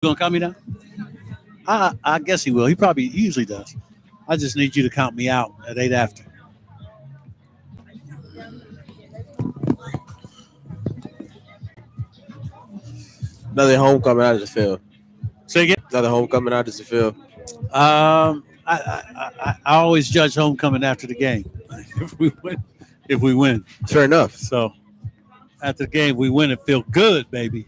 gonna count me down? I guess he will. He usually does. I just need you to count me out at 8 after. Another homecoming. How does it feel? Say again. Another homecoming. How does it feel? I always judge homecoming after the game. If we win. Fair enough. So after the game, we win. It feel good, baby.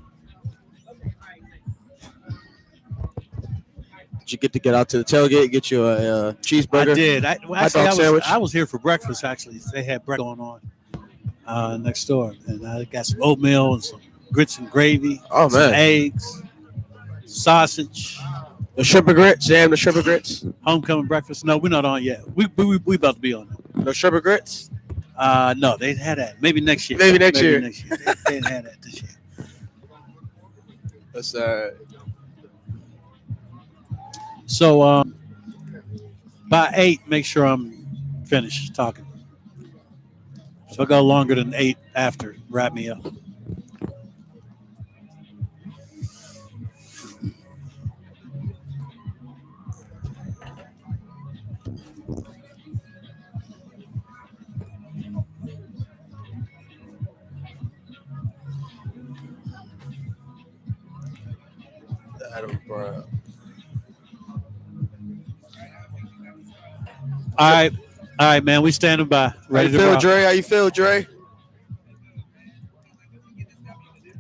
Did you get to get out to the tailgate, get you a cheeseburger? I did. Hot dog sandwich? I was here for breakfast. Actually, they had breakfast going on next door, and I got some oatmeal and some grits and gravy. Oh, some man. eggs, sausage. The shrimp and grits? Jam the shrimp and grits? Homecoming breakfast? No, we're not on yet. We about to be on. No shrimp and grits? No, they had that. Maybe next year. Maybe next year. They didn't have that this year. That's So by 8, make sure I'm finished talking. If I go longer than 8 after, wrap me up. Adam Brown. All right, man. We standing by. Ready How you to feel, rock. Dre? How you feel, Dre?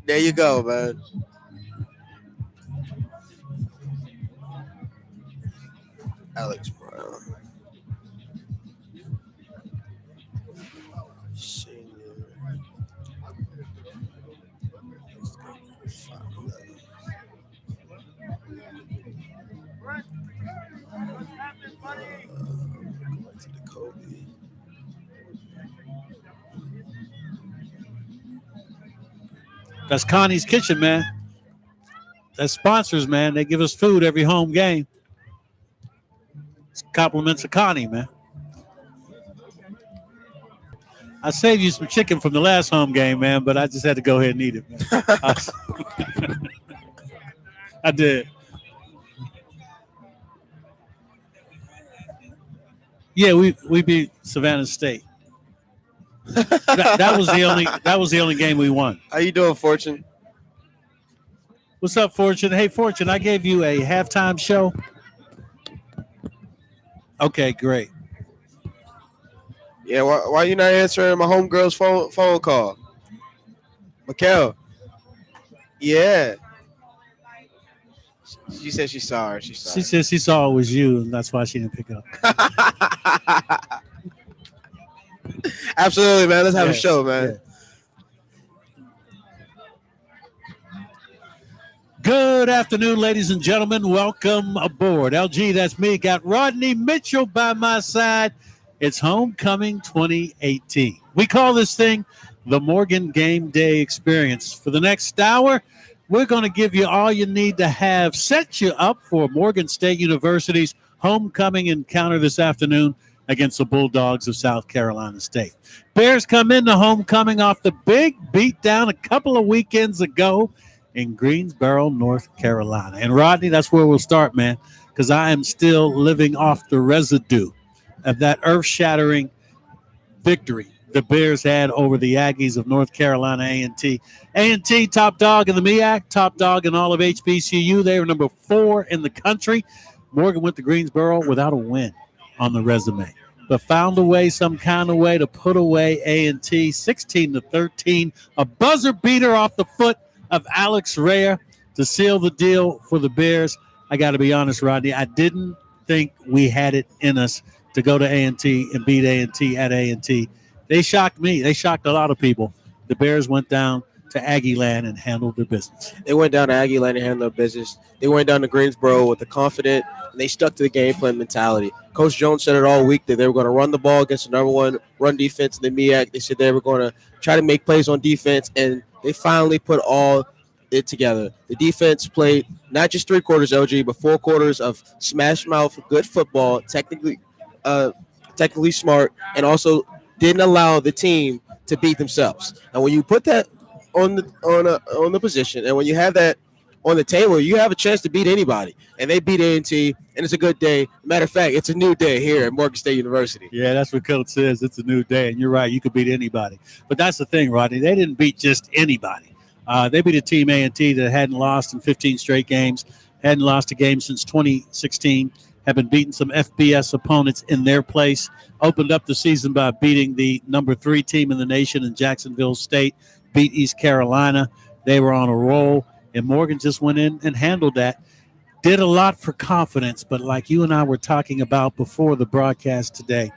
There you go, man. Alex Brown. Senior. That's Connie's Kitchen, man. That's sponsors, man. They give us food every home game. It's compliments of Connie, man. I saved you some chicken from the last home game, man, but I just had to go ahead and eat it, man. I did. Yeah, we beat Savannah State. That was the only game we won. How you doing, Fortune? What's up, Fortune? Hey, Fortune, I gave you a halftime show. Okay, great. Yeah, why you not answering my homegirl's phone call? Mikkel. Yeah. She said she's sorry. She's sorry. She said she saw it was you, and that's why she didn't pick up. Absolutely, man. Let's have a show, man. Yeah. Good afternoon, ladies and gentlemen. Welcome aboard. LG, that's me. Got Rodney Mitchell by my side. It's Homecoming 2018. We call this thing the Morgan Game Day Experience. For the next hour, we're going to give you all you need to have set you up for Morgan State University's homecoming encounter this afternoon against the Bulldogs of South Carolina State. Bears come into homecoming off the big beatdown a couple of weekends ago in Greensboro, North Carolina. And Rodney, that's where we'll start, man, because I am still living off the residue of that earth-shattering victory the Bears had over the Aggies of North Carolina A&T. A&T, top dog in the MEAC, top dog in all of HBCU. They were number 4 in the country. Morgan went to Greensboro without a win on the resume, but found a way, some kind of way, to put away A&T 16-13, a buzzer beater off the foot of Alex Rea to seal the deal for the Bears. I got to be honest, Rodney, I didn't think we had it in us to go to A&T and beat A&T at A&T. They shocked me. They shocked a lot of people. The Bears went down to Aggie Land and handled their business. They went down to Aggie Land and handled their business. They went down to Greensboro with a confident, and they stuck to the game plan mentality. Coach Jones said it all week that they were going to run the ball against the number 1 run defense in the MEAC. They said they were going to try to make plays on defense, and they finally put all it together. The defense played not just 3 quarters, LG, but 4 quarters of smash mouth, good football, technically smart, and also didn't allow the team to beat themselves. And when you put that on the position, and when you have that on the table, you have a chance to beat anybody. And they beat A&T, and it's a good day. Matter of fact, it's a new day here at Morgan State University. Yeah, that's what Coach says. It's a new day, and you're right. You could beat anybody. But that's the thing, Rodney. They didn't beat just anybody. They beat a team, A&T, that hadn't lost in 15 straight games, hadn't lost a game since 2016, have been beating some FBS opponents in their place, opened up the season by beating the number 3 team in the nation in Jacksonville State, beat East Carolina. They were on a roll, and Morgan just went in and handled that. Did a lot for confidence, but like you and I were talking about before the broadcast today,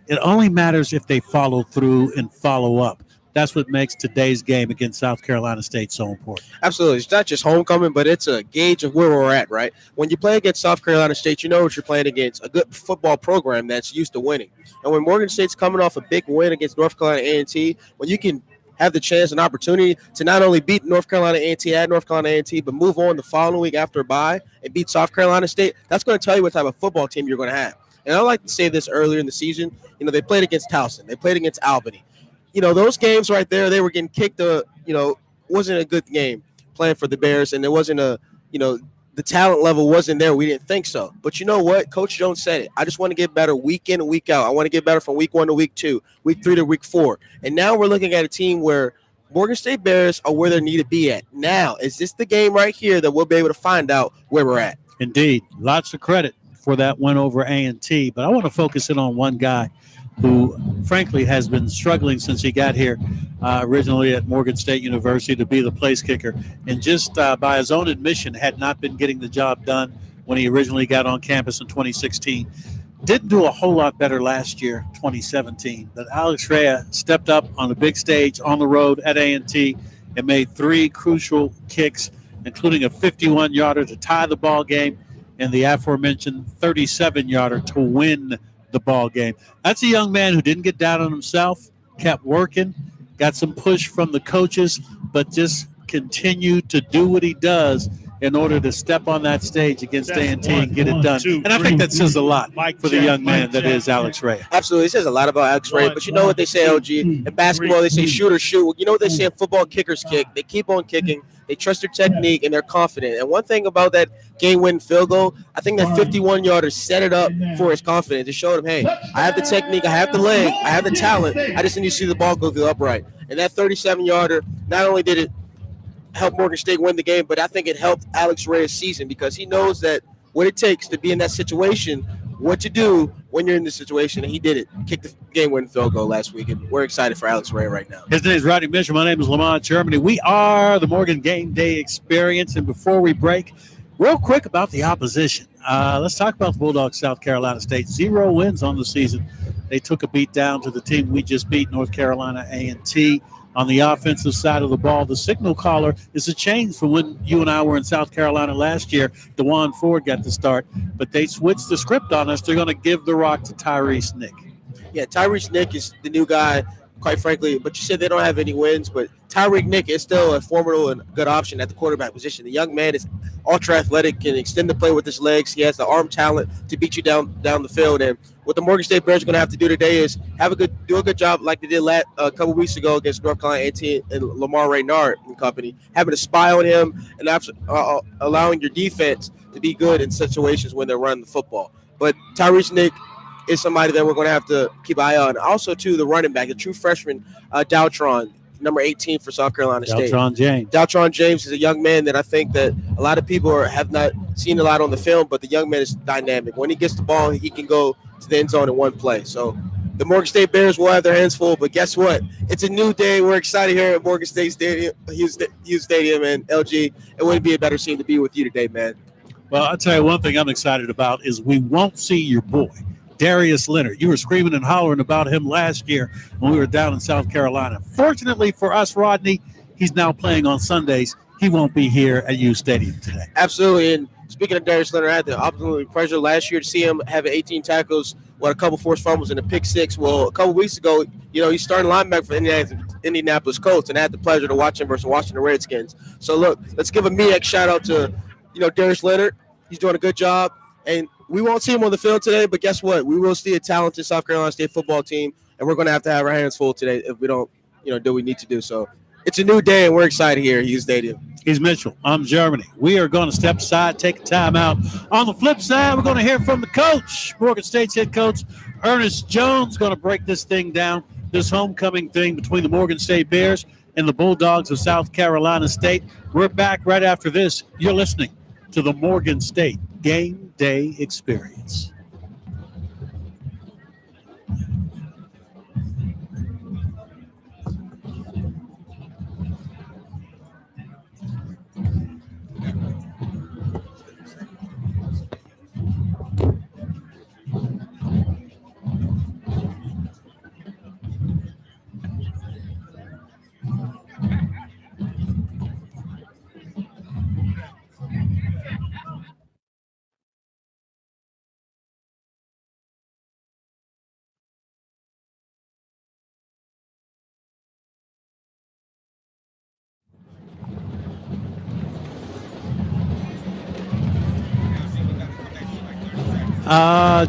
it only matters if they follow through and follow up. That's what makes today's game against South Carolina State so important. Absolutely. It's not just homecoming, but it's a gauge of where we're at, right? When you play against South Carolina State, you know what you're playing against, a good football program that's used to winning. And when Morgan State's coming off a big win against North Carolina A&T, when you can have the chance and opportunity to not only beat North Carolina A&T at North Carolina A&T, but move on the following week after a bye and beat South Carolina State, that's going to tell you what type of football team you're going to have. And I like to say this earlier in the season, they played against Towson. They played against Albany. Those games right there, they were getting kicked, wasn't a good game playing for the Bears, and there wasn't the talent level wasn't there. We didn't think so. But you know what? Coach Jones said it. I just want to get better week in and week out. I want to get better from week 1 to week 2, week 3 to week 4. And now we're looking at a team where Morgan State Bears are where they need to be at. Now, is this the game right here that we'll be able to find out where we're at? Indeed. Lots of credit for that win over A&T. But I want to focus in on one guy who, frankly, has been struggling since he got here, originally at Morgan State University to be the place kicker, and just by his own admission had not been getting the job done when he originally got on campus in 2016. Didn't do a whole lot better last year, 2017, but Alex Rea stepped up on the big stage on the road at A&T and made 3 crucial kicks, including a 51-yarder to tie the ball game and the aforementioned 37-yarder to win the ball game. That's a young man who didn't get down on himself, kept working, got some push from the coaches, but just continued to do what he does in order to step on that stage against A&T and get it done. And I think that says a lot for the young man that is Alex Rea. Absolutely. It says a lot about Alex Rea, but you know what they say, LG? In basketball, they say shoot or shoot. You know what they say in football? Kickers kick. They keep on kicking. They trust their technique, and they're confident. And one thing about that game-winning field goal, I think that 51-yarder set it up for his confidence. It showed him, hey, I have the technique, I have the leg, I have the talent. I just need to see the ball go through the upright. And that 37-yarder, not only did it help Morgan State win the game, but I think it helped Alex Rea's season because he knows that what it takes to be in that situation, what to do when you're in this situation, and he did it. Kicked the game-winning field goal last week, and we're excited for Alex Rea right now. His name is Rodney Mitchell. My name is Lamont Germany. We are the Morgan Game Day Experience, and before we break, real quick about the opposition. Let's talk about the Bulldogs, South Carolina State. 0 wins on the season. They took a beat down to the team we just beat, North Carolina A&T. On the offensive side of the ball, the signal caller is a change from when you and I were in South Carolina last year. DeJuan Ford got the start, but they switched the script on us. They're going to give the rock to Tyrese Nick. Yeah, Tyrese Nick is the new guy, quite frankly, but you said they don't have any wins, but Tyreek Nick is still a formidable and good option at the quarterback position. The young man is ultra-athletic, can extend the play with his legs. He has the arm talent to beat you down the field. And what the Morgan State Bears are going to have to do today is do a good job like they did a couple weeks ago against North Carolina A&T and Lamar Raynard and company, having a spy on him and allowing your defense to be good in situations when they're running the football. But Tyrese Nick is somebody that we're going to have to keep an eye on. Also, too, the running back, the true freshman, Daltron, number 18 for South Carolina State. Daltron James is a young man that I think that a lot of people have not seen a lot on the film, but the young man is dynamic. When he gets the ball, he can go to the end zone in one play. So the Morgan State Bears will have their hands full, but guess what? It's a new day. We're excited here at Morgan State Stadium, Hughes Stadium, and LG. It wouldn't be a better scene to be with you today, man. Well, I'll tell you one thing I'm excited about is we won't see your boy, Darius Leonard. You were screaming and hollering about him last year when we were down in South Carolina. Fortunately for us, Rodney, he's now playing on Sundays. He won't be here at U Stadium today. Absolutely. And speaking of Darius Leonard, I had the absolute pleasure last year to see him have 18 tackles, a couple forced fumbles, and a pick six. Well, a couple weeks ago, he's starting linebacker for Indianapolis Colts, and I had the pleasure to watch him versus Washington Redskins. So, look, let's give a MEAC shout-out to, Darius Leonard. He's doing a good job. And we won't see him on the field today, but guess what? We will see a talented South Carolina State football team, and we're going to have our hands full today if we don't, do what we need to do. So It's a new day, and we're excited here at Hughes Stadium. He's Mitchell. I'm Germany. We are going to step aside, take a time out. On the flip side, we're going to hear from the coach, Morgan State's head coach, Ernest Jones, going to break this thing down, this homecoming thing between the Morgan State Bears and the Bulldogs of South Carolina State. We're back right after this. You're listening to the Morgan State Game Day Experience.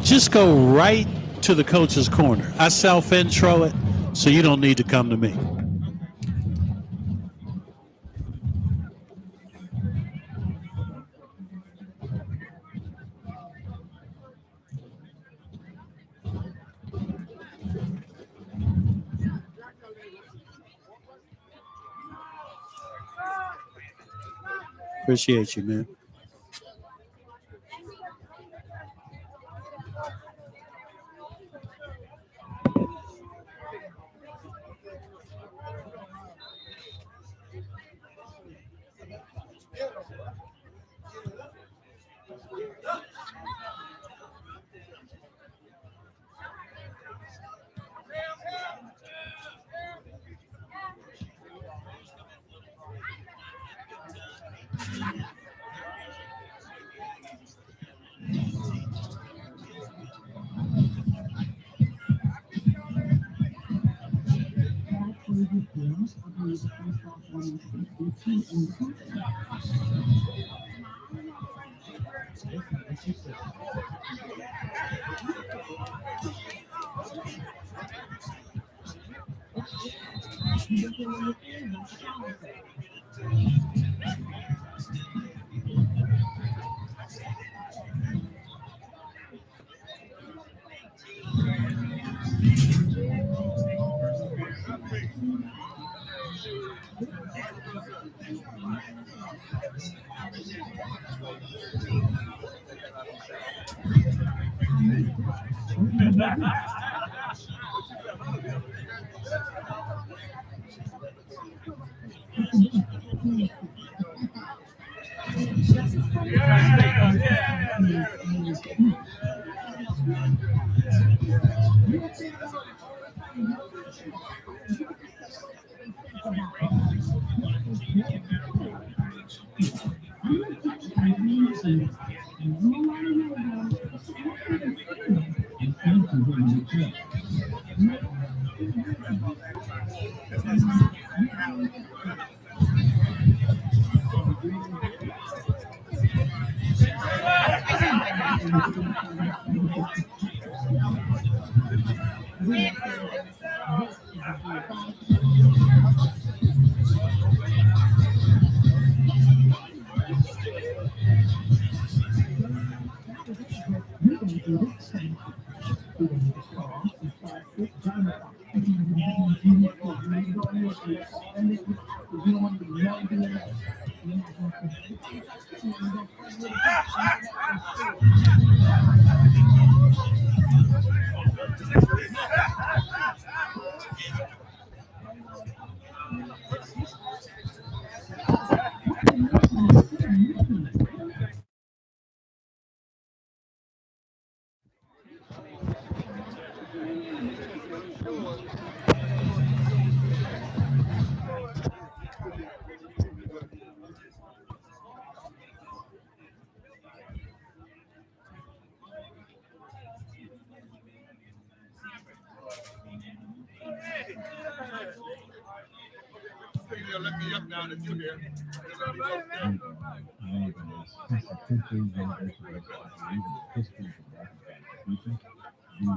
Just go right to the coach's corner. I self-intro it, so you don't need to come to me. Appreciate you, man. Let me up now that you're here. What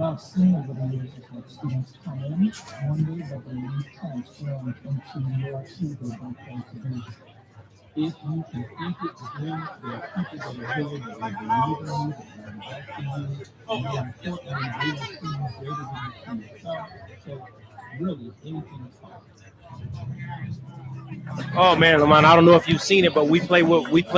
I've seen over the years is that students come in one day, but they leave transferring into your seat or don't play today. If you can think it again, there are people that are here that will believe in you, that will invest in you, and more importantly, they will see you greater than you see yourself. So really, anything is possible. Oh man, Lamont, I don't know if you've seen it, but we play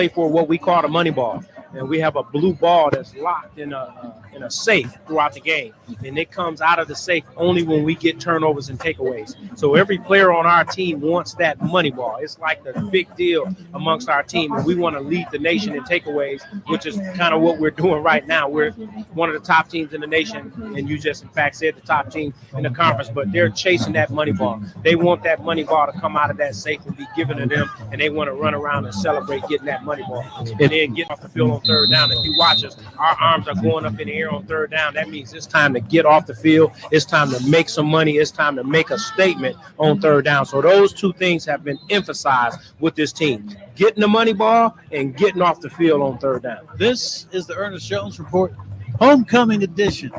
for what we call the money ball, and we have a blue ball that's locked in a safe throughout the game, and it comes out of the safe only when we get turnovers and takeaways. So every player on our team wants that money ball. It's like the big deal amongst our team, and we want to lead the nation in takeaways, which is kind of what we're doing right now. We're one of the top teams in the nation, and you just in fact said the top team in the conference, but they're chasing that money ball. They want that money ball to come out of that safe and be given to them, and they want to run around and celebrate getting that money ball and then get off the field on third down. If you watch us, our arms are going up in the air on third down. That means it's time to get off the field. It's time to make some money. It's time to make a statement on third down. So those two things have been emphasized with this team: getting the money ball and getting off the field on third down. This is the Ernest Jones Report, homecoming edition.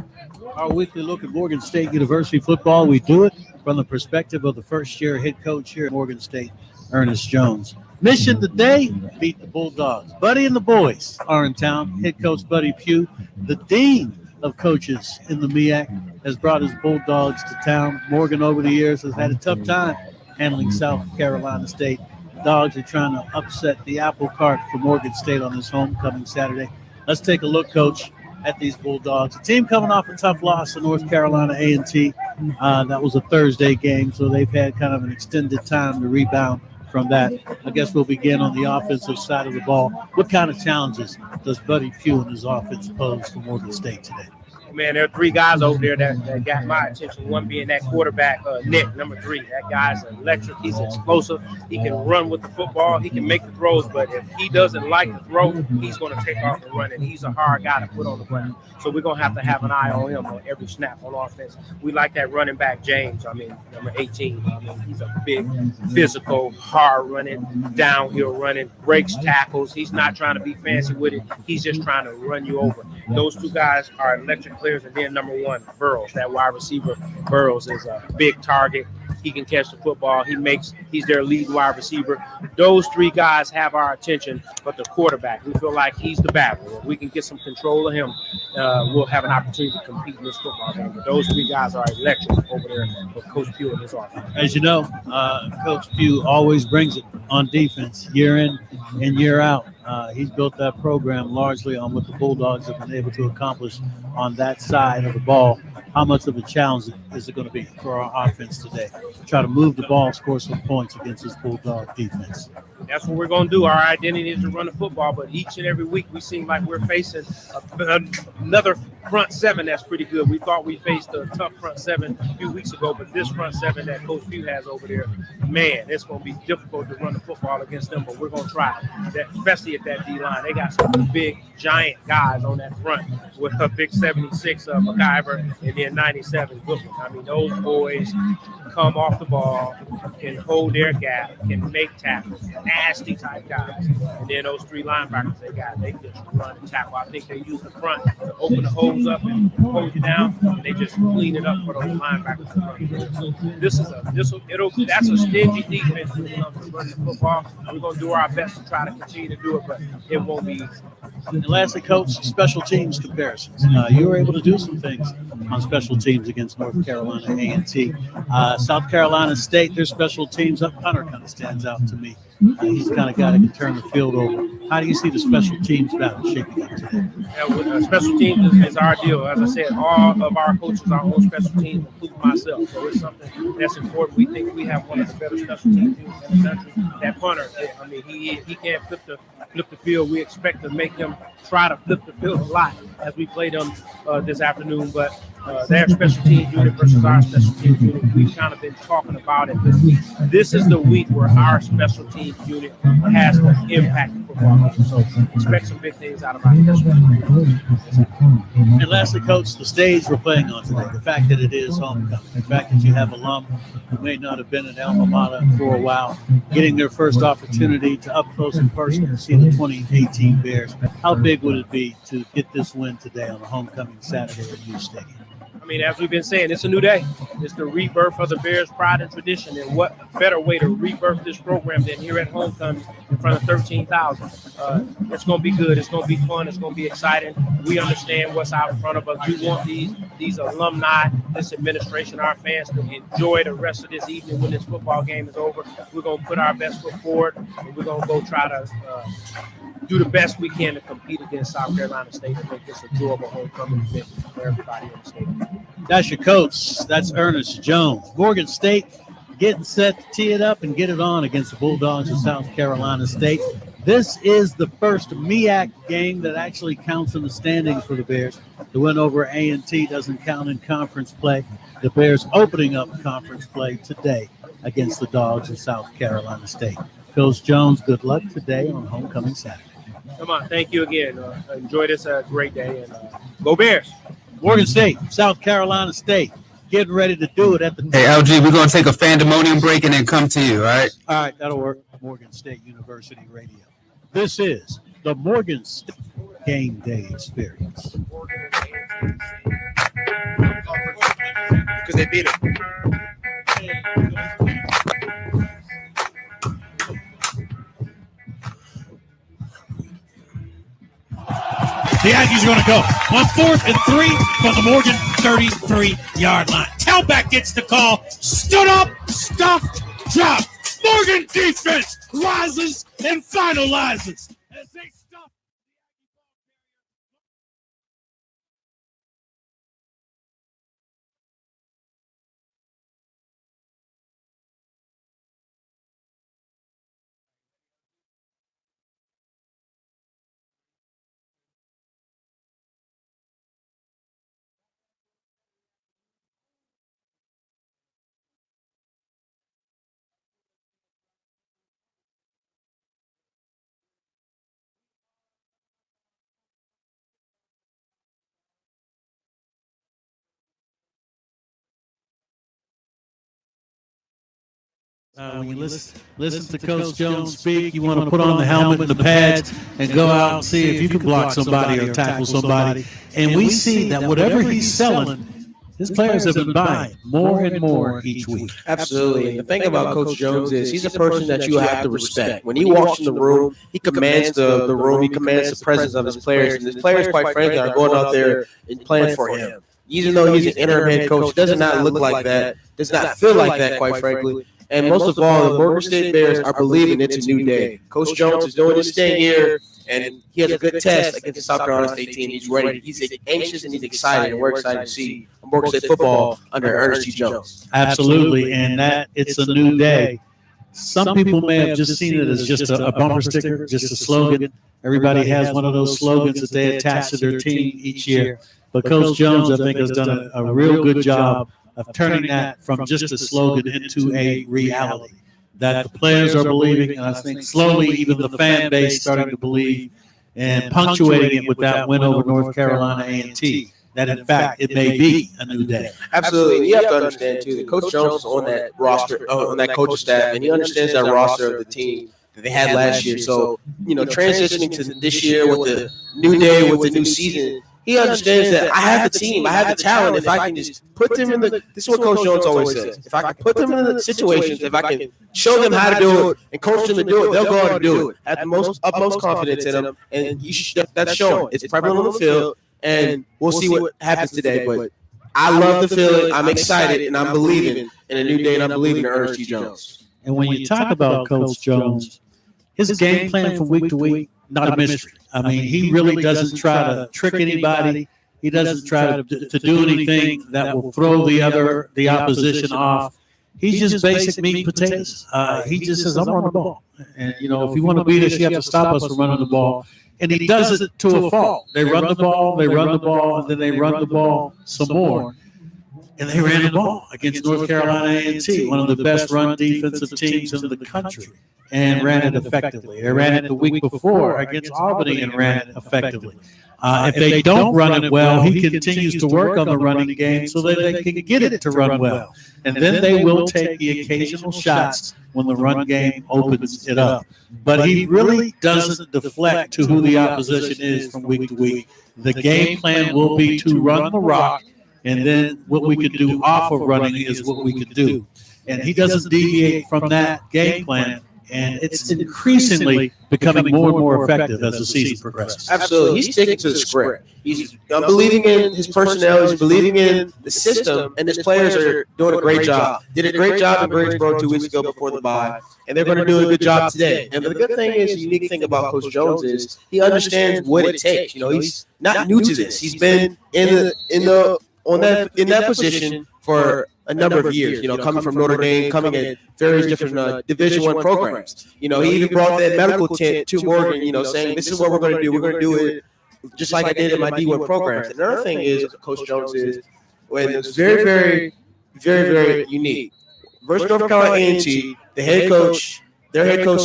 Our weekly look at Morgan State University football. We do it from the perspective of the first-year head coach here at Morgan State, Ernest Jones. Mission today, beat the Bulldogs. Buddy and the boys are in town. Head coach Buddy Pugh, the dean of coaches in the MEAC, has brought his Bulldogs to town. Morgan, over the years, has had a tough time handling South Carolina State. Dogs are trying to upset the apple cart for Morgan State on this homecoming Saturday. Let's take a look, Coach, at these Bulldogs. A team coming off a tough loss to North Carolina A&T. That was a Thursday game, so they've had kind of an extended time to rebound from that. I guess we'll begin on the offensive side of the ball. What kind of challenges does Buddy Pugh and his offense pose for Morgan State today? Man, there are three guys over there that got my attention. One being that quarterback, Nick, number 3. That guy's electric. He's explosive. He can run with the football. He can make the throws, but if he doesn't like the throw, he's going to take off and run, and he's a hard guy to put on the ground. So we're going to have an eye on him on every snap on offense. We like that running back, James, number 18. He's a big, physical, hard-running, downhill running, breaks tackles. He's not trying to be fancy with it. He's just trying to run you over. Those two guys are electric players. And then number 1, Burrows, that wide receiver. Burrows is a big target. He can catch the football. He's their lead wide receiver. Those three guys have our attention, but the quarterback, we feel like he's the battle. If we can get some control of him, we'll have an opportunity to compete in this football game. But those three guys are electric over there with Coach Pugh and his offense. As you know, Coach Pugh always brings it on defense year in and year out. He's built that program largely on what the Bulldogs have been able to accomplish on that side of the ball. How much of a challenge is it going to be for our offense today? Try to move the ball, score some points against this Bulldog defense. That's what we're going to do. Our identity is to run the football, but each and every week we seem like we're facing another front seven that's pretty good. We thought we faced a tough front seven a few weeks ago, but this front seven that Coach Pugh has over there, man, it's going to be difficult to run the football against them, but we're going to try that, especially at that D-line. They got some big, giant guys on that front with a big 76 McIver and then 97 Goodman. Those boys come off the ball, can hold their gap, can make tackles, nasty type guys. And then those 3 linebackers they just run and tackle. I think they use the front to open the holes up and hold you down, and they just clean it up for those linebackers to run. So that's a stingy defense when it comes to running the football. We're going to do our best to try to continue to do it, but it won't be easy. And lastly, Coach, special teams comparisons. You were able to do some things on special teams against North Carolina A&T. South Carolina State, their special teams, Hunter kind of stands out to me. He's the kind of guy that can turn the field over. How do you see the special teams battle shaping up today? Special teams is our deal. As I said, all of our coaches are on special teams, including myself. So it's something that's important. We think we have one of the better special teams in the country. That punter, he can't flip the field. We expect to make him try to flip the field a lot as we play them this afternoon. But their special team unit versus our special team unit. We've kind of been talking about it. This is the week where our special team unit has to impact the football game. So expect some big things out of our special team. And lastly, Coach, the stage we're playing on today, the fact that it is homecoming, the fact that you have alum who may not have been at Alma Mater for a while, getting their first opportunity to up close and personal see the 2018 Bears. How big would it be to get this win today on a homecoming Saturday at U Stadium? I mean, as we've been saying, it's a new day. It's the rebirth of the Bears' pride and tradition. And what better way to rebirth this program than here at homecoming in front of 13,000? It's going to be good. It's going to be fun. It's going to be exciting. We understand what's out in front of us. We want these alumni, this administration, our fans to enjoy the rest of this evening when this football game is over. We're going to put our best foot forward, and we're going to go try to do the best we can to compete against South Carolina State and make this a enjoyable homecoming event for everybody in the state. That's your coach. That's Ernest Jones. Morgan State getting set to tee it up and get it on against the Bulldogs of South Carolina State. This is the first MEAC game that actually counts in the standings for the Bears. The win over A&T doesn't count in conference play. The Bears opening up conference play today against the Dogs of South Carolina State. Coach Jones, good luck today on homecoming Saturday. Come on. Thank you again. Enjoy this great day, and go Bears. Morgan State, South Carolina State, getting ready to do it at the. Hey, LG, we're going to take a Fandemonium break and then come to you, all right? All right, that'll work. Morgan State University Radio. This is the Morgan State Game Day Experience. Because they beat it. The Aggies are going to go on 4th and 3 from the Morgan 33-yard line. Tailback gets the call. Stood up, stuffed, dropped. Morgan defense rises and finalizes as they stuff. When you listen to Coach Jones speak, you want to put on the helmet and the pads and go out and see if you can block somebody or tackle somebody. And we see that whatever he's selling, his players have been buying more and more each week. Absolutely. And the thing about Coach Jones is he's a person that you have to respect. When he walks in the room, he commands the room. He commands the presence of his players. And his players, quite frankly, are going out there and playing for him. Even though he's an interim head coach, does not look like that, does not feel like that, quite frankly. And most of all, the Morgan State Bears are believing it's a new day. Coach Jones is doing his thing here, and he has a good test against the South Carolina State team. He's ready. He's anxious and he's excited, and we're excited to see Morgan State football under Ernest T. Jones. Absolutely, and that it's a new day. Some people may have just seen it as just a bumper sticker, just a slogan. Everybody has one of those slogans that they attach to their team each year. But Coach Jones, I think, has done a real good job of turning that from just a slogan into a reality that the players are believing, and I think slowly even the fan base starting to believe, and punctuating it with that win over North Carolina A&T, that in fact it may be a new day. Absolutely. And you have to understand, too, that Coach Jones is on that roster, on that coaching staff, and he understands that roster of the team that they had last year. So, transitioning to this year with the new day, with the new season, he understands that I have the team, I have the talent. If I can just put them in this is what Coach Jones always says. If I can put them in the situations, if I can show them how to do it and coach them to do it, they'll go out and do it. Have the utmost confidence in them, and that's shown. It's prevalent on the field, and we'll see what happens today. But I love the feeling. I'm excited, and I'm believing in a new day, and I'm believing in Ernest T. Jones. And when you talk about Coach Jones, his game plan from week to week, not a mystery. I mean, he really doesn't try to trick anybody. He doesn't try to do anything that will throw the opposition off. He's just basic meat and potatoes. He just says, I'm on the ball. And, if you want to beat us, you have to stop us from running the ball. And he does it to a fault. They run the ball, and then they run the ball some more. And they ran the ball against North Carolina A&T, one of the best run defensive teams in the country, and ran it effectively. They ran it the week before against Albany and ran it effectively. If they don't run it well, he continues to work on the running game so that they can get it to run well. And then they will take the occasional shots when the run game opens it up. But he really doesn't deflect to who the opposition is from week to week. The game plan will be to run the rock, and then what we could do off of running is what we could do. And he doesn't deviate from that game plan. And it's increasingly becoming more and more effective as the season progresses. Absolutely. He's sticking to the script. He's believing in his personnel. He's believing in the system. And his players are doing a great job. Did a great job in Greensboro 2 weeks ago before the bye. And they're going to do a good job today. And the good thing is, the unique thing about Coach Jones is he understands what it takes. He's not new to this. He's been in that position for a number of years, coming from Notre Dame, coming at various different Division I programs. He even brought that medical tent to Morgan, saying, this is what we're going to do. We're going to do it just like I did in my D1 programs. And another thing is, Coach Jones is, when it's very, very, very, very unique. Versus North Carolina A&T, their head coach,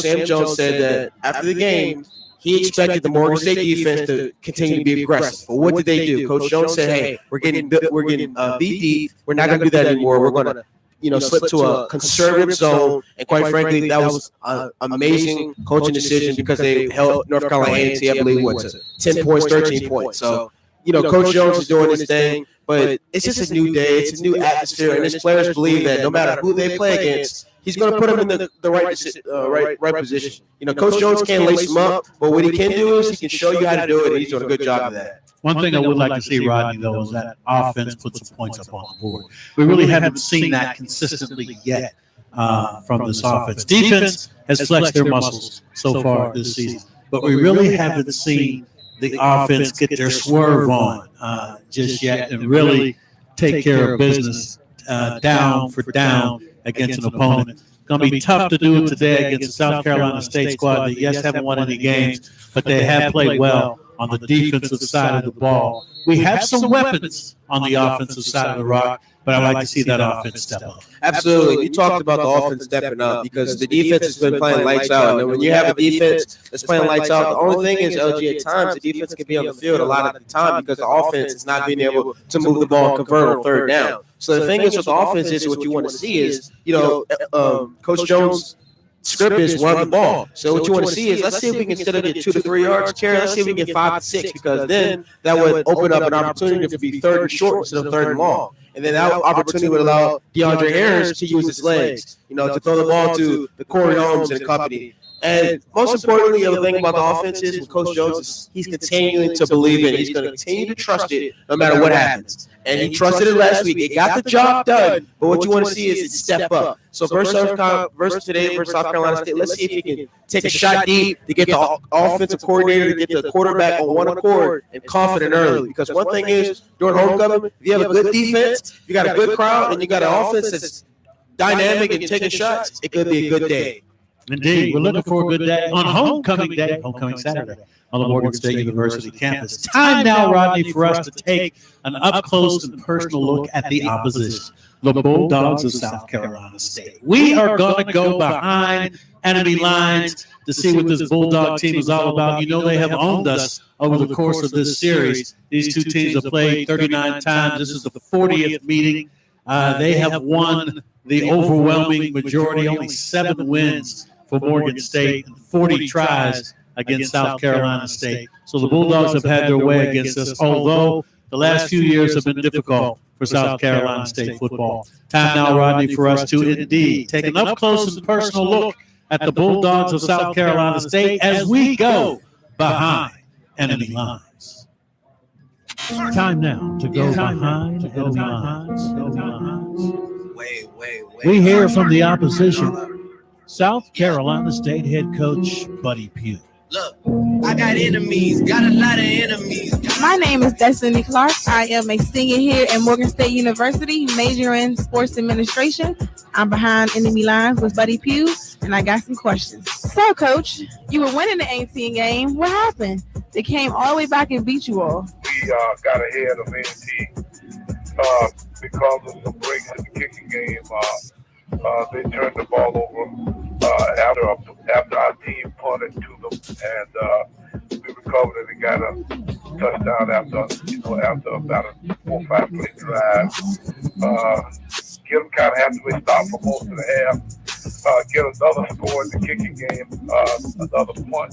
Sam Jones, said that after the game, he expected the Morgan State defense to continue to be aggressive. But what did they do? Coach Jones said, hey, we're getting beat deep. We're not going to do that anymore. We're going to slip to a conservative zone. And quite frankly, that was an amazing coaching decision because they held North Carolina A&T, I believe, 10 points, 13 points. So, Coach Jones is doing his thing. But it's just a new day. It's a new atmosphere. And his players believe that no matter who they play against, he's going to put them in the right position. Coach Jones can't lace them up, but what he can do is he can show you how to do it, and he's doing a good job of that. One thing I would like to see, Rodney, though, is that offense put some points up on the board. We really haven't seen that consistently yet from this offense. Defense has flexed their muscles so far this season, but we really haven't seen the offense get their swerve on just yet and really take care of business down for down against an opponent. It's going to be tough to do it today against the South Carolina State squad that, yes, haven't won any games, but they have played well on the defensive side of the ball. We have some weapons on the offensive side of the rock, but I'd like to see that offense step up. Absolutely. You talked about the offense stepping up because the defense has been playing lights out. And when you have a defense that's playing lights out, the only thing is, LG, at times, the defense can be on the field a lot of the time because the offense is not being able to move the ball and convert on third down. So the thing is with the offense is what you want to see is, Coach Jones' script is run the ball. So what you want to see is, let's see if we can, instead of get 2 to 3 yards carry, let's see if we can get 5 to 6, because then that would open up an opportunity to be third and short instead of third and long. And then that opportunity would allow DeAndre Harris to use his legs, to throw the ball to the Corey Holmes and company. And most importantly, the other thing about the offense is with Coach Jones, he's continuing to believe in it. He's going to continue to trust it no matter what happens. And he trusted it last week. It got the job done. But what you want to see is it step up. So versus today versus South Carolina State, let's see if he can take a shot deep to get the offensive coordinator, to get the quarterback on one accord and confident early. Because one thing is, during homecoming, if you have a good defense, you got a good crowd, and you got an offense that's dynamic and taking shots, it could be a good day. Indeed, we're looking for a good day on homecoming Saturday on the Morgan State University campus. Time now, Rodney, for us to take an up-close and personal look at the opposition, the Bulldogs of South Carolina State. We are going to go behind enemy lines to see what this Bulldog team is all about. They have owned us over the course of this series. These two teams have played 39 times. This is the 40th meeting. They have won the overwhelming majority, only 7 wins for Morgan State, and 40 tries against South Carolina State. So the Bulldogs have had their way against us, although the last few years have been difficult for South Carolina State football. Time now, Rodney, for us to indeed take an up-close and personal look at the Bulldogs of South Carolina State as we go behind enemy lines. Time now to go behind enemy lines. We hear from the opposition, South Carolina State head coach Buddy Pugh. Look, I got enemies, got a lot of enemies. My name is Destiny Clark. I am a senior here at Morgan State University, majoring in sports administration. I'm behind enemy lines with Buddy Pugh, and I got some questions. So, Coach, you were winning the 18 game. What happened? They came all the way back and beat you all. We got ahead of A&T because of some breaks in the kicking game. They turned the ball over after our team punted to them, and we recovered it and got a touchdown after about a 4 or 5 play drive. Get them kind of halfway stop for most of the half. Get another score in the kicking game, another punt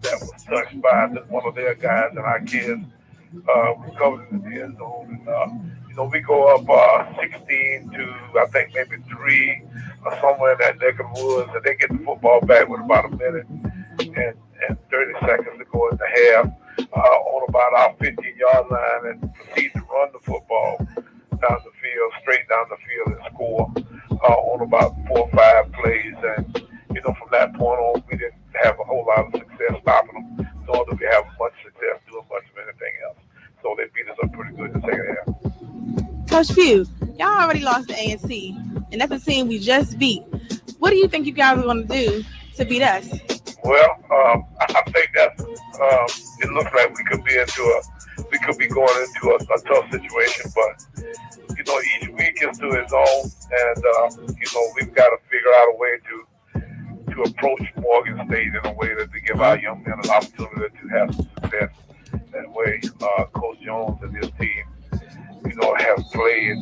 that was touched by one of their guys, and our kids recovered in the end zone. And, we go up 16 to, I think, maybe 3 or somewhere in that neck of the woods, and they get the football back with about a minute and 30 seconds to go in the half on about our 15-yard line, and proceed to run the football down the field, straight down the field, and score on about 4 or 5 plays. And, from that point on, we didn't have a whole lot of success stopping them, nor did we have much success doing much of anything else. So they beat us up pretty good in the second half. Coach Pugh, y'all already lost to A&T, and that's a team we just beat. What do you think you guys are going to do to beat us? Well, I think that it looks like we could be going into a tough situation, but each week is to its own, and we've got to figure out a way to approach Morgan State in a way to give our young men an opportunity to have some success. That way, Coach Jones and his team, have played,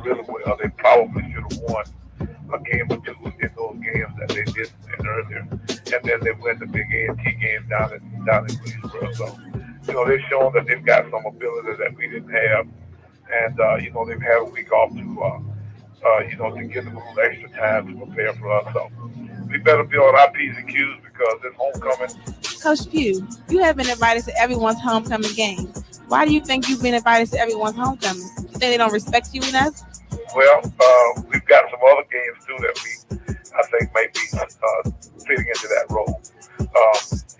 really well. They probably should have won a game or two in those games that they did earlier, and then they win the big A&T game down in Greensboro. So, they've shown that they've got some ability that we didn't have, and they've had a week off to give them a little extra time to prepare for us. So, we better be on our P's and Q's because it's homecoming. Coach Pugh, you have been invited to everyone's homecoming game. Why do you think you've been invited to everyone's homecoming? You think they don't respect you enough? Well, we've got some other games too that I think might be fitting into that role.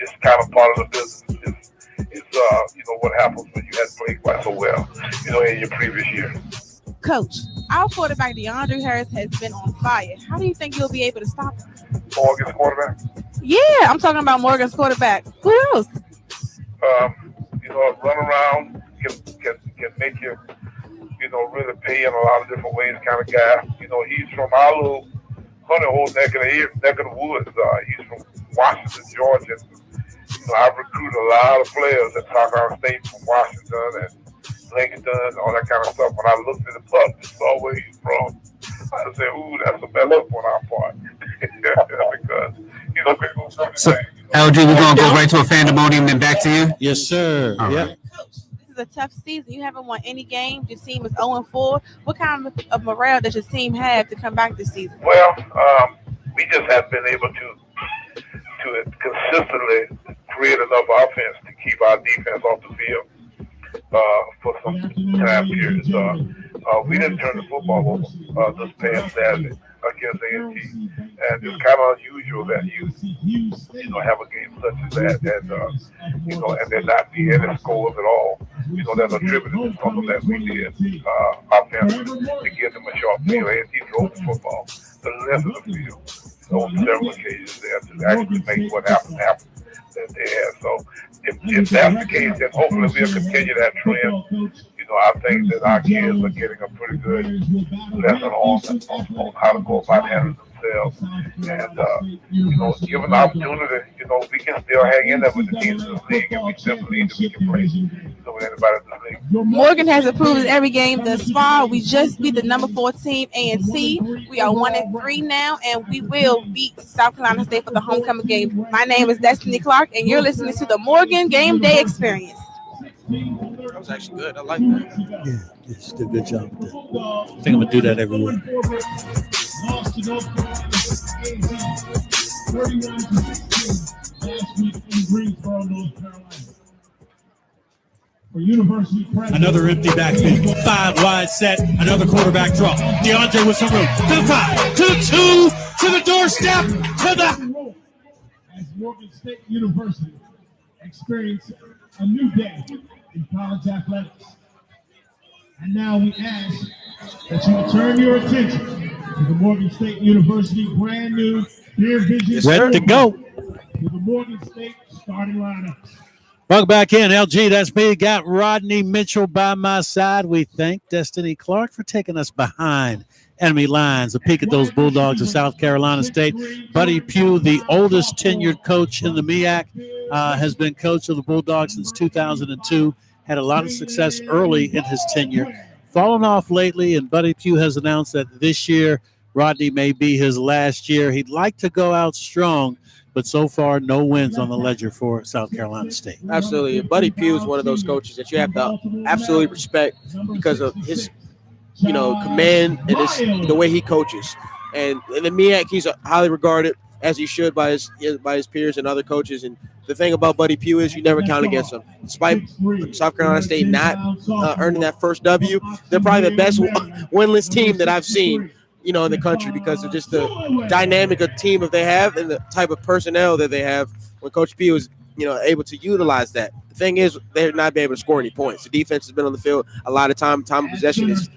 It's kind of part of the business. It's what happens when you had played quite so well, in your previous year. Coach, our quarterback DeAndre Harris has been on fire. How do you think you'll be able to stop him? Morgan's quarterback? Yeah, I'm talking about Morgan's quarterback. Who else? Run around can make you, really pay in a lot of different ways kind of guy. He's from our little honey hole neck of the woods. He's from Washington, Georgia. I've recruited a lot of players at Tucson State from Washington and Langston, all that kind of stuff. When I looked at the pup and saw where he's from, I said, "Ooh, that's a better up on our part." Because So, LG, we're gonna go right to a Fandemonium and back to you. Yes, sir. All Yeah. right. This is a tough season. You haven't won any game. Your team is 0-4. What kind of morale does your team have to come back this season? Well, we just have been able to consistently create enough offense to keep our defense off the field for some time periods. We didn't turn the football over this past Saturday against A&T, and it's kind of unusual that you have a game such as that, and and there not be any scores at all, that's attributed to something that we did offensively to give them a short field. A&T drove the football the length of the field on several occasions there to actually make what happened that they had. So if that's the case, then hopefully we'll continue that trend. I think that our kids are getting a pretty good lesson on how to go about handling themselves. And, given the opportunity, we can still hang in there with the teams in the league, and we still believe that we can play with anybody in the league. Morgan has improved in every game thus far. We just beat the number 4 team, A&T. We are 1-3 now, and we will beat South Carolina State for the homecoming game. My name is Destiny Clark, and you're listening to the Morgan Game Day Experience. That was actually good. I like that. Yeah, you did a good job with that. I think I'm going to do that every week. Lost to North Carolina, 31-16 last week in Greensboro, North Carolina. For University Press. Another empty backfield. 5 wide set. Another quarterback draw. DeAndre with some room. To the 5. To the 2. To the doorstep. To the. As Morgan State University experience a new day in college athletics. And now we ask that you turn your attention to the Morgan State University brand new Clear Vision Ready to go. to the Morgan State starting lineup. Welcome back in, LG. That's me. Got Rodney Mitchell by my side. We thank Destiny Clark for taking us behind enemy lines. A peek at those Bulldogs of South Carolina State. Buddy Pugh, the oldest tenured coach in the MEAC, has been coach of the Bulldogs since 2002. Had a lot of success early in his tenure. Fallen off lately, and Buddy Pugh has announced that this year Rodney may be his last year. He'd like to go out strong, but so far no wins on the ledger for South Carolina State. Absolutely. Buddy Pugh is one of those coaches that you have to absolutely respect because of his, command and the way he coaches. And in the MEAC, he's highly regarded, as he should, by his peers and other coaches. And the thing about Buddy Pugh is you never count against him. Despite South Carolina State not earning that first W, they're probably the best winless team that I've seen, in the country because of just the dynamic of team that they have and the type of personnel that they have when Coach Pugh is, able to utilize that. The thing is, they're not being able to score any points. The defense has been on the field a lot of time of possession is,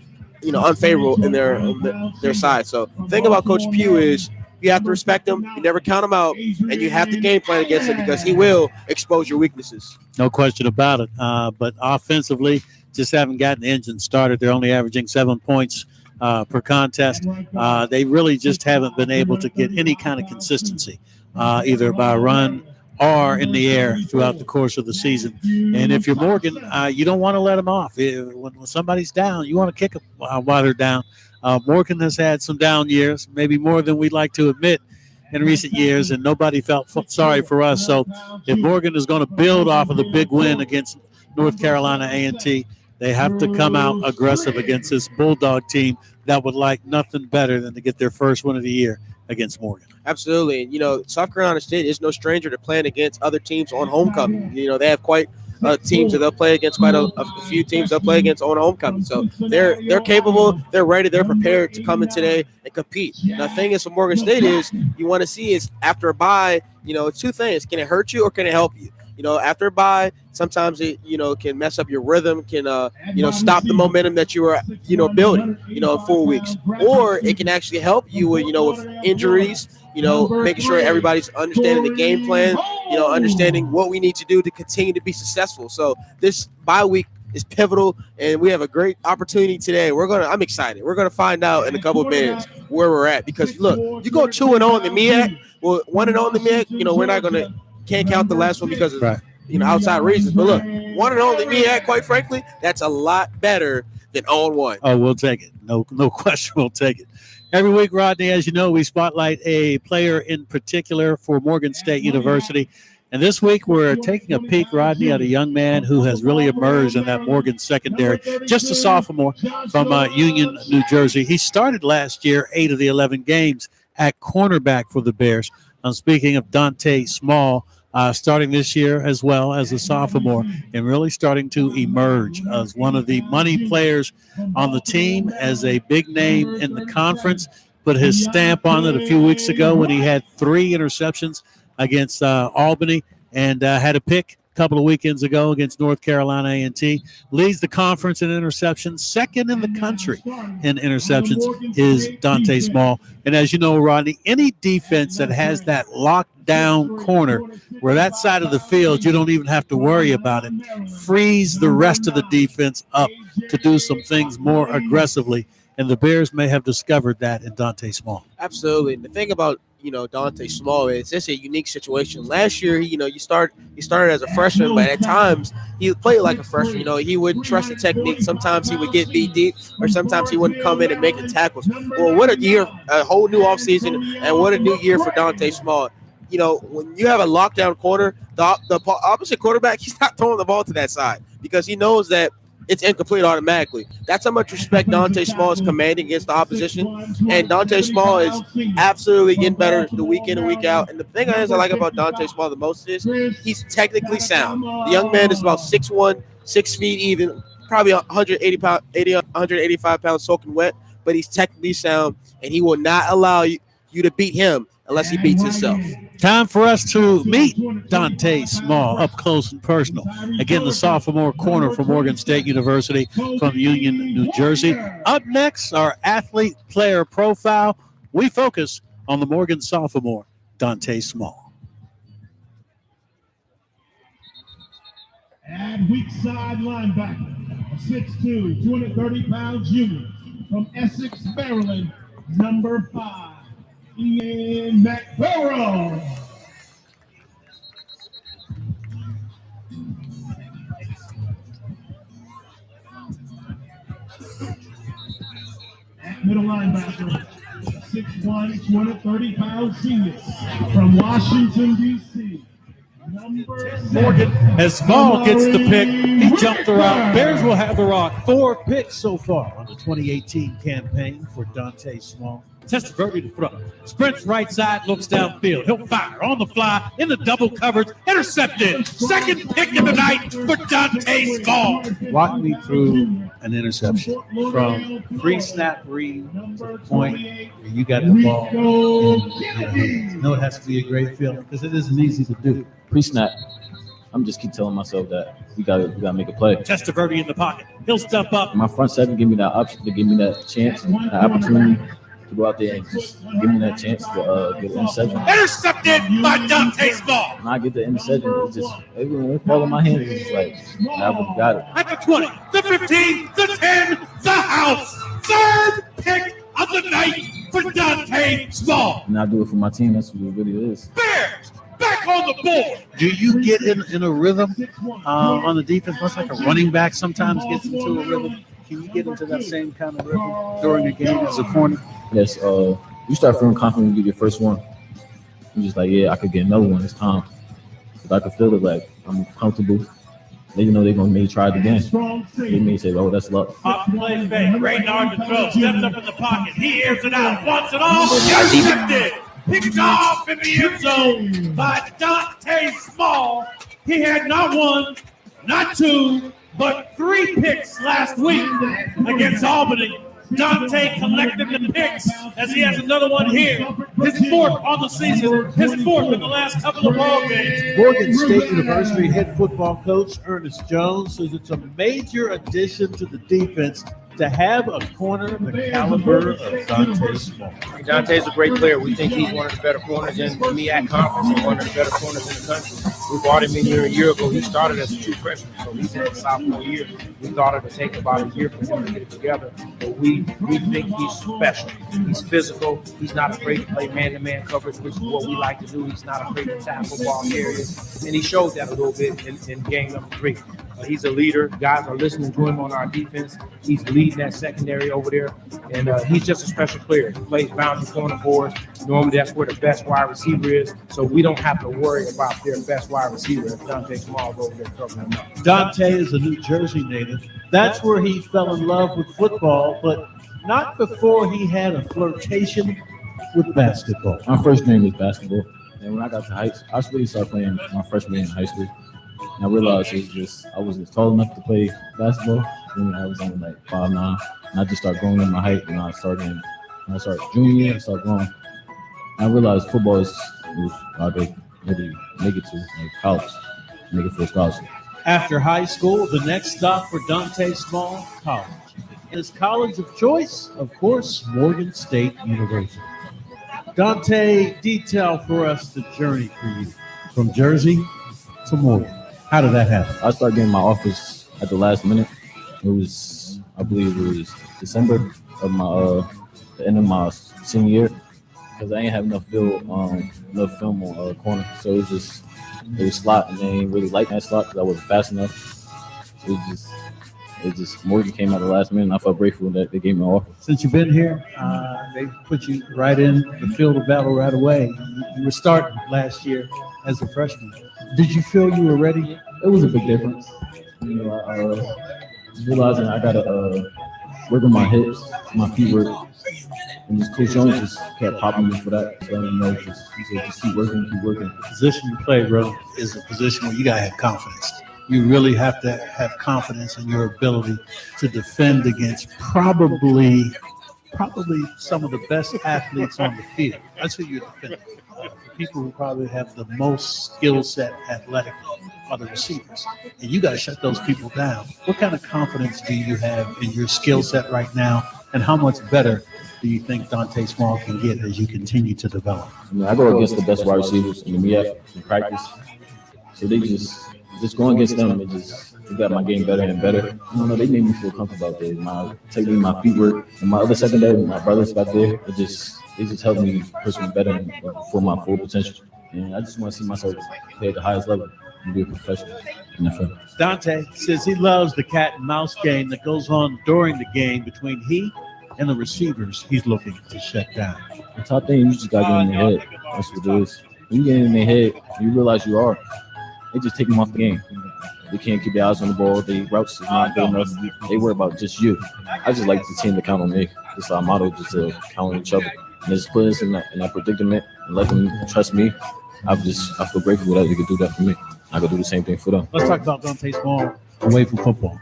unfavorable in their side. So the thing about Coach Pugh is you have to respect him. You never count him out, and you have to game plan against him because he will expose your weaknesses. No question about it. But offensively, just haven't gotten the engine started. They're only averaging 7 points per contest. They really just haven't been able to get any kind of consistency, either by run or in the air throughout the course of the season. And if you're Morgan, you don't want to let them off. When somebody's down, you want to kick them while they're down. Morgan has had some down years, maybe more than we'd like to admit in recent years, and nobody felt sorry for us. So if Morgan is going to build off of the big win against North Carolina A&T, they have to come out aggressive against this Bulldog team that would like nothing better than to get their first win of the year against Morgan. Absolutely. And, South Carolina State is no stranger to playing against other teams on homecoming. They have quite teams that they'll play against, quite a few teams they'll play against on homecoming. So they're capable, they're ready, they're prepared to come in today and compete. Now, the thing is for Morgan State is you want to see is after a bye, it's two things. Can it hurt you or can it help you? After a bye, sometimes it, can mess up your rhythm, can, stop the momentum that you were, building, in 4 weeks. Or it can actually help you with, with injuries, making sure everybody's understanding the game plan, understanding what we need to do to continue to be successful. So this bye week is pivotal, and we have a great opportunity today. I'm excited. We're going to find out in a couple of minutes where we're at because, look, you go 2-0 in the MEAC, well, 1-0 in the MEAC, we're not going to – can't count the last one because of outside reasons. But look, 1-0 in the MEAC, quite frankly, that's a lot better than 0-1. Oh, we'll take it. No question, we'll take it. Every week, Rodney, as you know, we spotlight a player in particular for Morgan State University. And this week, we're taking a peek, Rodney, at a young man who has really emerged in that Morgan secondary, just a sophomore from Union, New Jersey. He started last year 8 of the 11 games at cornerback for the Bears. I'm speaking of Dante Small, starting this year as well as a sophomore and really starting to emerge as one of the money players on the team, as a big name in the conference. Put his stamp on it a few weeks ago when he had 3 interceptions against Albany and had a pick a couple of weekends ago against North Carolina A&T. Leads the conference in interceptions. Second in the country in interceptions is Dante Small. And as you know, Rodney, any defense that has that lockdown corner where that side of the field you don't even have to worry about it, frees the rest of the defense up to do some things more aggressively. And the Bears may have discovered that in Dante Small. Absolutely. And the thing about Dante Small is it's a unique situation. Last year, he started as a freshman, but at times he played like a freshman. He wouldn't trust the technique. Sometimes he would get beat deep, or sometimes he wouldn't come in and make the tackles. Well, what a year, a whole new offseason, and what a new year for Dante Small. When you have a lockdown corner, the opposite quarterback, he's not throwing the ball to that side because he knows that it's incomplete automatically. That's how much respect Dante Small is commanding against the opposition. And Dante Small is absolutely getting better the week in and week out. And the thing I like about Dante Small the most is he's technically sound. The young man is about 6'1", 6 feet even, probably 185 pounds soaking wet, but he's technically sound, and he will not allow you to beat him unless he beats himself. Time for us to meet Dante Small up close and personal. Again, the sophomore corner from Morgan State University from Union, New Jersey. Up next, our athlete player profile. We focus on the Morgan sophomore, Dante Small. And weak side linebacker, a 6'2", 230-pound junior from Essex, Maryland, number 5, Ian McBarrow. At middle linebacker, 6'1", 230-pound senior from Washington, D.C., Morgan, as Small gets the pick, he jumped the rock. Bears will have the rock. 4 picks so far on the 2018 campaign for Dante Small. Testaverde to throw. Sprints right side, looks downfield. He'll fire on the fly in the double coverage. Intercepted. Second pick of the night for Dante Small. Walk me through an interception from pre-snap read to the point where you got the ball. And, you know it has to be a great feeling because it isn't easy to do. Pre-snap, I'm just keep telling myself that we gotta make a play. Testaverde in the pocket. He'll step up. My front seven give me that option, to give me that chance, that opportunity to go out there and just give me that chance to get an interception. Intercepted by Dante Small. When I get the interception, it's just everyone fall in my hands. It's just like I would've got it. At the 20, the 15, the 10, the house. Third pick of the night for Dante Small. And I do it for my team. That's what it really is. Bears back on the board. Do you get in a rhythm on the defense, much like a running back sometimes gets into a rhythm? Can you get into that same kind of rhythm during a game as a corner? Yes. You start feeling confident when you get your first one. You're just like, yeah, I could get another one this time. Because I could feel it, like I'm comfortable. They know they're going to maybe try it again. They may say, oh, that's luck. Pop play fake. Raynard to throw. Steps up in the pocket. He airs it out. Wants it all. Intercepted. Picked off in the end zone by Dante Small. He had not 1, not 2, but 3 picks last week against Albany. Dante collected the picks as he has another one here. His 4th on the season, his 4th in the last couple of ball games. Morgan State University head football coach Ernest Jones says it's a major addition to the defense to have a corner the caliber of Dante Small. Dante's a great player. We think he's one of the better corners in the MEAC conference and one of the better corners in the country. We brought him in here a year ago. He started as a true freshman, so he's in his sophomore year. We thought it would take about a year for him to get it together, but we think he's special. He's physical. He's not afraid to play man-to-man coverage, which is what we like to do. He's not afraid to tackle ball carriers, and he showed that a little bit in game number 3. He's a leader. Guys are listening to him on our defense. He's leading that secondary over there, and he's just a special player. He plays boundary corner for us. Normally, that's where the best wide receiver is, so we don't have to worry about their best wide receiver if Dante Small's over there covering him up. Dante is a New Jersey native. That's where he fell in love with football, but not before he had a flirtation with basketball. My first dream was basketball, and when I got to high school, I really started playing my freshman year in high school. And I realized I wasn't tall enough to play basketball. And I was only like 5'9", and I just started growing in my height. And I started junior year, I started growing. And I realized football is I could maybe make it to like college, make it for a scholarship. After high school, the next stop for Dante Small, college. His college of choice, of course, Morgan State University. Dante, detail for us the journey for you from Jersey to Morgan. How did that happen? I started getting my offers at the last minute. It was, I believe it was December of my the end of my senior year, because I ain't have enough film on corner. So it was slot, and they ain't really like that slot because I wasn't fast enough. It just Morgan came out the last minute, and I felt grateful that they gave me an offer. Since you've been here, they put you right in the field of battle right away. You were starting last year as a freshman. Did you feel you were ready? It was a big difference. You know, realizing I gotta work on my hips, my feet work, and just Coach Jones just kept popping me for that. So he said just keep working. The position you play, bro, is a position where you gotta have confidence. You really have to have confidence in your ability to defend against probably probably some of the best athletes on the field. That's who you're defending. People who probably have the most skill set athletically are the receivers. And you got to shut those people down. What kind of confidence do you have in your skill set right now? And how much better do you think Dante Small can get as you continue to develop? I go against the best wide receivers in the MEF in practice. So they just going against them, it got my game better and better. I don't know, they made me feel comfortable out there. My technique, my feet work, and my other secondary, my brothers back there, they just helped me push me better and for my full potential. And I just want to see myself play at the highest level and be a professional in NFL. Dante says he loves the cat and mouse game that goes on during the game between he and the receivers he's looking to shut down. The top thing, you just got to get in their head. That's what it is. When you get in their head, you realize you are. They just take them off the game. They can't keep their eyes on the ball. Their routes is not good enough. They worry about just you. I just like the team to count on me. It's our motto, just to count on each other. And just put us in that predicament and let them trust me. I feel grateful that they could do that for me. I could do the same thing for them. Let's talk about Dante Small away from football.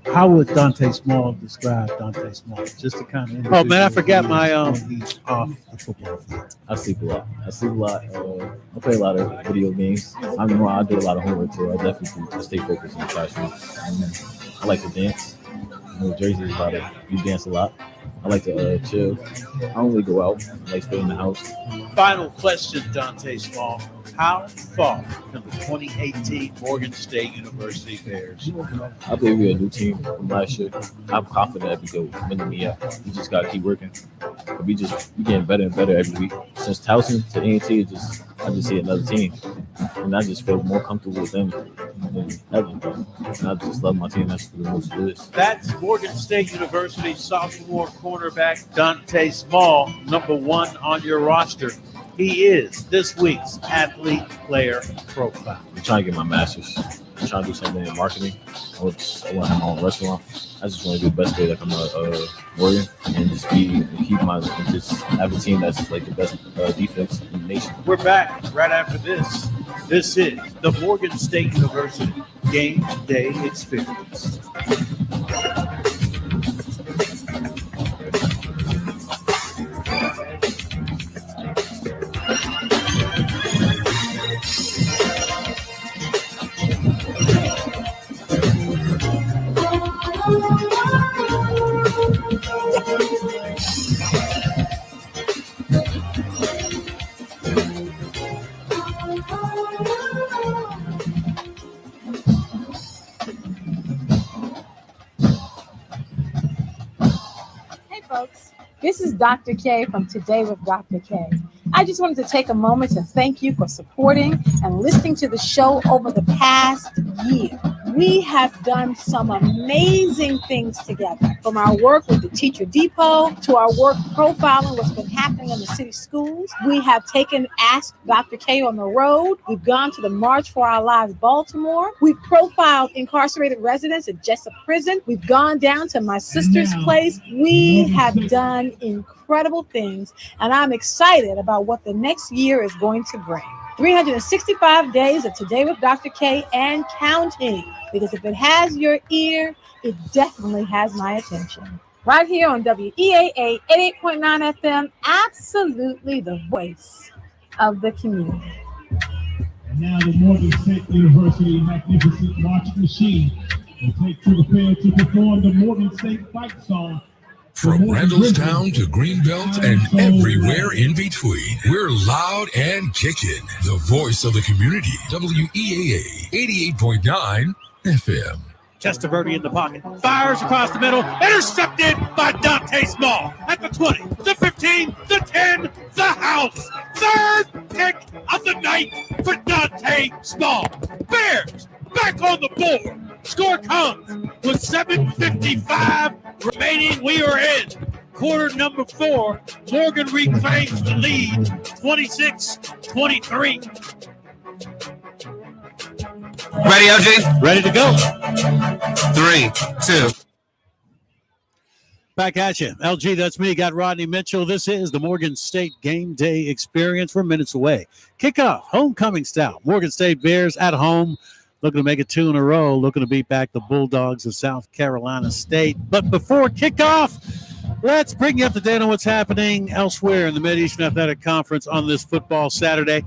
How would Dante Small describe Dante Small? Just to kind of. Oh man, I forgot my he's off the football field. I sleep a lot. I play a lot of video games. I do a lot of homework too. I definitely stay focused in the classroom. I like to dance. Jersey is about it. You dance a lot. I like to chill. I don't really go out. I like stay in the house. Final question, Dante Small. How far can the 2018 Morgan State University Bears? I believe we're a new team from last year. I'm confident that we go win the MEF. We just got to keep working. We getting better and better every week. Since Towson to A&T, I just see another team. And I just feel more comfortable with them than ever. And I just love my team. That's what the most it is. That's Morgan State University sophomore cornerback Dante Small, number 1 on your roster. He is this week's athlete player profile. I'm trying to get my master's. I'm trying to do something in marketing. I want to have my own restaurant. I just want to do the best way, like I'm a warrior, and just have a team that's like the best defense in the nation. We're back right after this. This is the Morgan State University Game Day Experience. This is Dr. K from Today with Dr. K. I just wanted to take a moment to thank you for supporting and listening to the show over the past year. We have done some amazing things together, from our work with the Teacher Depot to our work profiling what's been happening in the city schools. We have taken Ask Dr. K on the road. We've gone to the March for Our Lives Baltimore. We've profiled incarcerated residents at Jessup Prison. We've gone down to my sister's place. We have done incredible things, and I'm excited about what the next year is going to bring. 365 days of Today with Dr. K and counting, because if it has your ear, it definitely has my attention. Right here on WEAA 88.9 FM, absolutely the voice of the community. And now the Morgan State University Magnificent March Machine will take to the field to perform the Morgan State fight song. From Randallstown to Greenbelt and everywhere in between, we're loud and kicking. The voice of the community, WEAA 88.9 FM. Testaverde in the pocket, fires across the middle, intercepted by Dante Small at the 20, the 15, the 10, the house. Third pick of the night for Dante Small. Bears back on the board. Score comes with 7:55 remaining. We are in quarter number 4. Morgan reclaims the lead, 26-23. Ready, LG? Ready to go. 3, 2. Back at you. LG, that's me. Got Rodney Mitchell. This is the Morgan State Game Day Experience. We're minutes away. Kickoff, homecoming style. Morgan State Bears at home. Looking to make it 2 in a row. Looking to beat back the Bulldogs of South Carolina State. But before kickoff, Let's bring you up to date on what's happening elsewhere in the Mid-Eastern Athletic Conference on this football Saturday.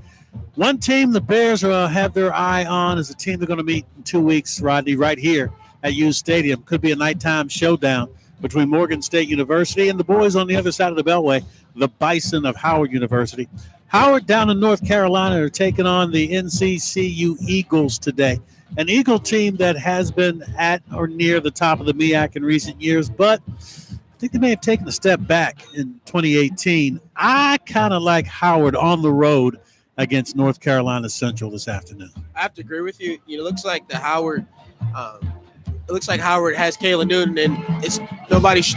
One team the Bears will have their eye on is a team they're going to meet in 2 weeks, Rodney, right here at Hughes Stadium. Could be a nighttime showdown between Morgan State University and the boys on the other side of the Beltway, the Bison of Howard University. Howard down in North Carolina are taking on the NCCU Eagles today. An Eagle team that has been at or near the top of the MEAC in recent years, but I think they may have taken a step back in 2018. I kind of like Howard on the road against North Carolina Central this afternoon. I have to agree with you. It looks like Howard has Kayla Newton, and it's nobody's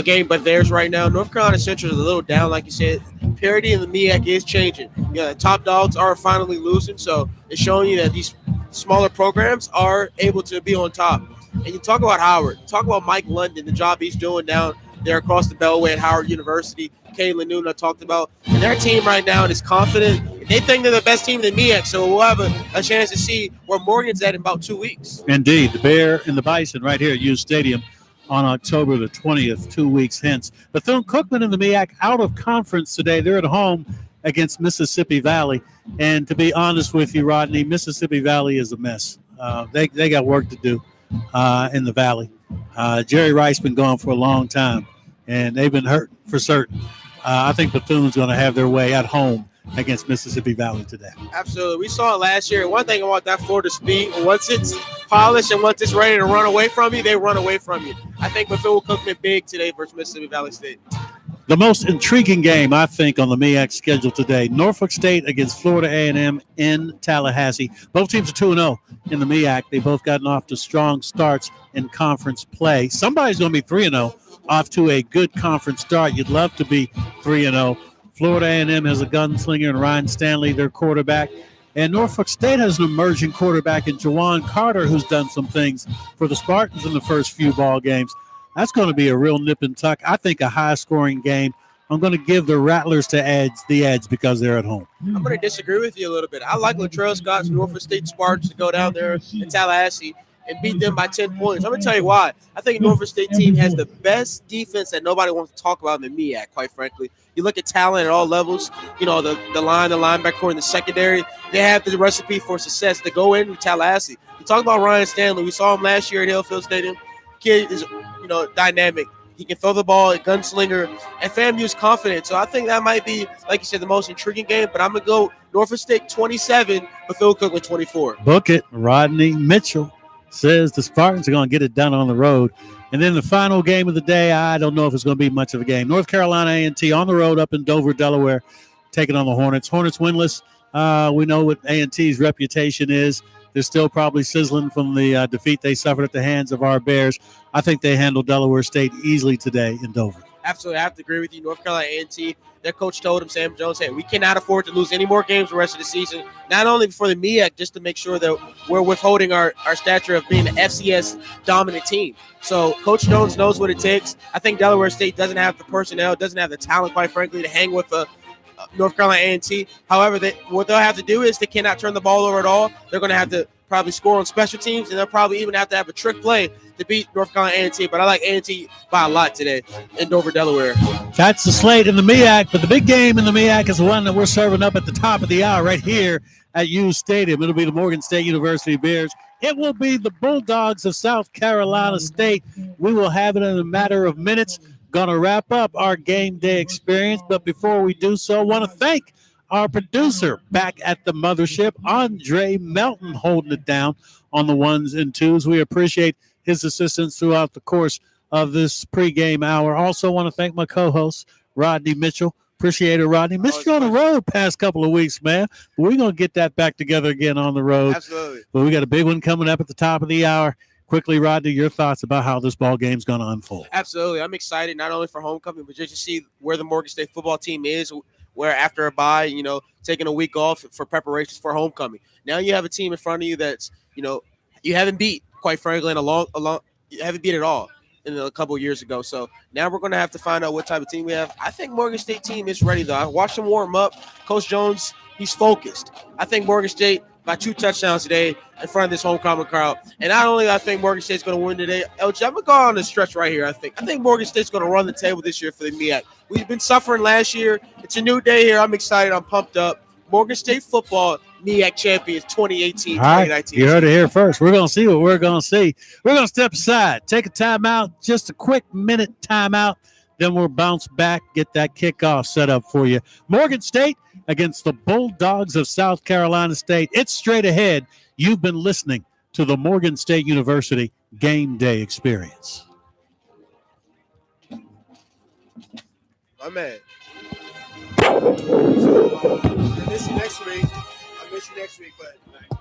game but theirs right now. North Carolina Central is a little down, like you said. Parity in the MEAC is changing. The top dogs are finally losing, so it's showing you that these smaller programs are able to be on top. And you talk about Howard, talk about Mike London, the job he's doing down there across the Beltway at Howard University. Kayla Newton I talked about. And their team right now is confident. They think they're the best team in the MEAC, so we'll have a chance to see where Morgan's at in about 2 weeks. Indeed, the Bear and the Bison right here at Hughes Stadium on October the 20th, 2 weeks hence. Bethune-Cookman and the MEAC out of conference today. They're at home against Mississippi Valley. And to be honest with you, Rodney, Mississippi Valley is a mess. They got work to do in the Valley. Jerry Rice been gone for a long time, and they've been hurt for certain. I think Bethune's going to have their way at home against Mississippi Valley today. Absolutely. We saw it last year. One thing about that Florida speed, once it's polished and once it's ready to run away from you, they run away from you. I think Bethune-Cookman big today versus Mississippi Valley State. The most intriguing game, I think, on the MEAC schedule today, Norfolk State against Florida A&M in Tallahassee. Both teams are 2-0 in the MEAC. They both gotten off to strong starts in conference play. Somebody's going to be 3-0 off to a good conference start. You'd love to be 3-0. Florida A&M has a gunslinger in Ryan Stanley, their quarterback. And Norfolk State has an emerging quarterback in Jawan Carter, who's done some things for the Spartans in the first few ball games. That's going to be a real nip and tuck. I think a high-scoring game. I'm going to give the Rattlers the edge because they're at home. I'm going to disagree with you a little bit. I like Latrell Scott's Norfolk State Spartans to go down there in Tallahassee and beat them by 10 points. I'm going to tell you why. I think Norfolk State team has the best defense that nobody wants to talk about in the MEAC, quite frankly. You look at talent at all levels, the line, the linebacker, and the secondary, they have the recipe for success to go into Tallahassee. You talk about Ryan Stanley. We saw him last year at Hillfield Stadium. Kid is, dynamic. He can throw the ball, a gunslinger, and FAMU is confident. So I think that might be, like you said, the most intriguing game. But I'm going to go Norfolk State 27, Bethune-Cookman 24. Book it. Rodney Mitchell says the Spartans are going to get it done on the road. And then the final game of the day, I don't know if it's going to be much of a game. North Carolina A&T on the road up in Dover, Delaware, taking on the Hornets. Hornets winless. We know what A&T's reputation is. They're still probably sizzling from the defeat they suffered at the hands of our Bears. I think they handled Delaware State easily today in Dover. Absolutely. I have to agree with you. North Carolina A&T, their coach told him, Sam Jones, hey, we cannot afford to lose any more games the rest of the season, not only for the MEAC, just to make sure that we're withholding our stature of being an FCS dominant team. So Coach Jones knows what it takes. I think Delaware State doesn't have the personnel, doesn't have the talent, quite frankly, to hang with North Carolina A&T. However, what they'll have to do is they cannot turn the ball over at all. They're going to have to probably score on special teams, and they'll probably even have to have a trick play to beat North Carolina A&T. But I like A&T by a lot today in Dover, Delaware. That's the slate in the MEAC, but the big game in the MEAC is the one that we're serving up at the top of the hour right here at Hughes Stadium. It'll be the Morgan State University Bears. It will be the Bulldogs of South Carolina State. We will have it in a matter of minutes. Going to wrap up our game day experience, but before we do so, I want to thank our producer back at the mothership, Andre Melton, holding it down on the ones and twos. We appreciate his assistance throughout the course of this pregame hour. Also want to thank my co-host, Rodney Mitchell. Appreciate it, Rodney. Missed you on the road past couple of weeks, man. But we're going to get that back together again on the road. Absolutely. But we got a big one coming up at the top of the hour. Quickly, Rodney, your thoughts about how this ball game's going to unfold. Absolutely. I'm excited not only for homecoming, but just to see where the Morgan State football team is, where after a bye, taking a week off for preparations for homecoming. Now you have a team in front of you that's, you haven't beat, quite frankly, in you haven't beat at all in a couple of years ago. So now we're going to have to find out what type of team we have. I think Morgan State team is ready, though. I watched them warm up. Coach Jones, he's focused. I think Morgan State by 2 touchdowns today in front of this homecoming crowd. And not only I think Morgan State's going to win today, LG, I'm going to go on the stretch right here. I think Morgan State's going to run the table this year for the MEAC. We've been suffering last year. It's a new day here. I'm excited. I'm pumped up. Morgan State football MEAC champions 2018, All right, 2019. you heard it here first. We're going to see what we're going to see. We're going to step aside, take a timeout, just a quick minute timeout. Then we'll bounce back, get that kickoff set up for you. Morgan State against the Bulldogs of South Carolina State. It's straight ahead. You've been listening to the Morgan State University Game Day Experience. My man. So, I miss you next week, but